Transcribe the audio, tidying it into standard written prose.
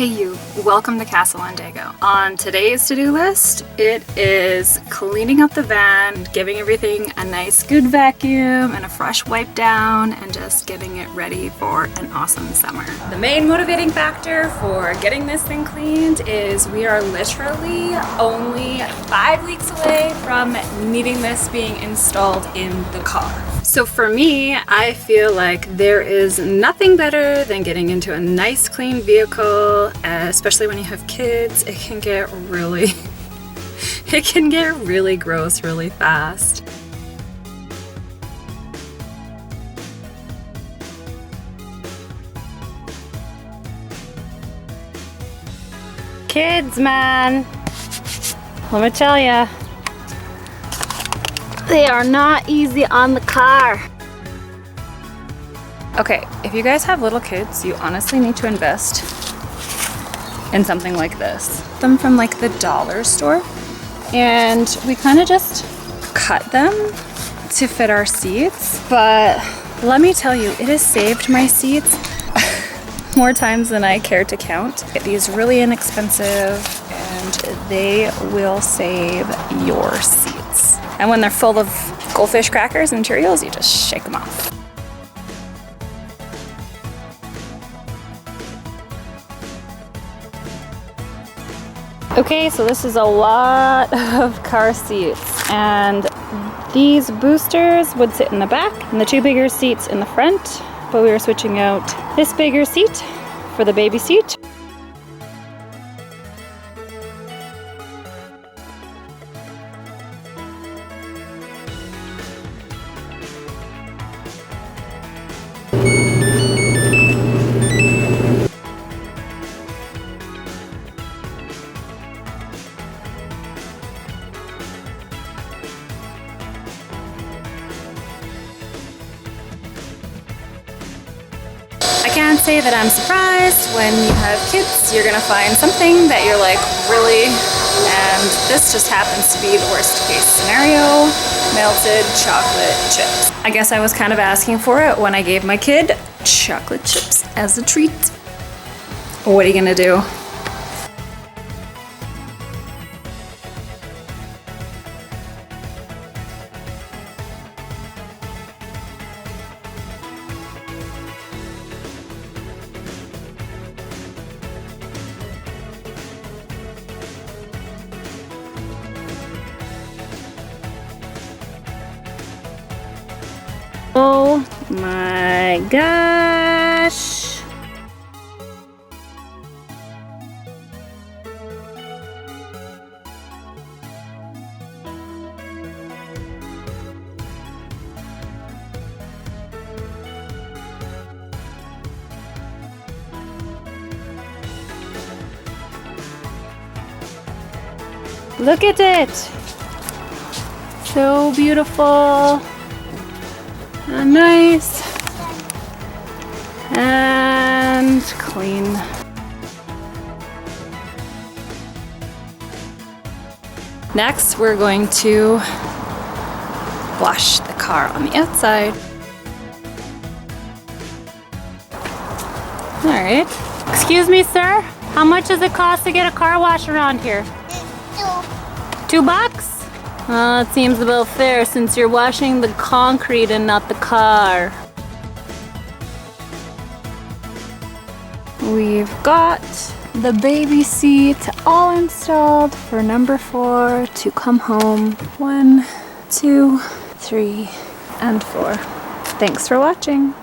Hey you, welcome to Casalandego. On today's to-do list, it is cleaning up the van, giving everything a nice good vacuum and a fresh wipe down, and just getting it ready for an awesome summer. The main motivating factor for getting this thing cleaned is we are literally only 5 weeks away from needing this being installed in the car. So for me, I feel like there is nothing better than getting into a nice clean vehicle, especially when you have kids. It can get really gross really fast. Kids, man, let me tell ya. They are not easy on the car. Okay, if you guys have little kids, you honestly need to invest in something like this. Them from like the dollar store. And we kind of just cut them to fit our seats. But let me tell you, it has saved my seats more times than I care to count. Get these really inexpensive and they will save your seats. And when they're full of goldfish crackers and Cheerios, you just shake them off. Okay, so this is a lot of car seats, and these boosters would sit in the back and the 2 bigger seats in the front, but we were switching out this bigger seat for the baby seat. I can't say that I'm surprised. When you have kids, you're gonna find something that you're like, really? And this just happens to be the worst case scenario: melted chocolate chips. I guess I was kind of asking for it when I gave my kid chocolate chips as a treat. What are you gonna do? Oh my gosh. Look at it. So beautiful. Nice and clean. Next, we're going to wash the car on the outside. All right. Excuse me, sir. How much does it cost to get a car wash around here? $2? It seems about fair since you're washing the concrete and not the car. We've got the baby seat all installed for number 4 to come home. 1, 2, 3, and 4. Thanks for watching.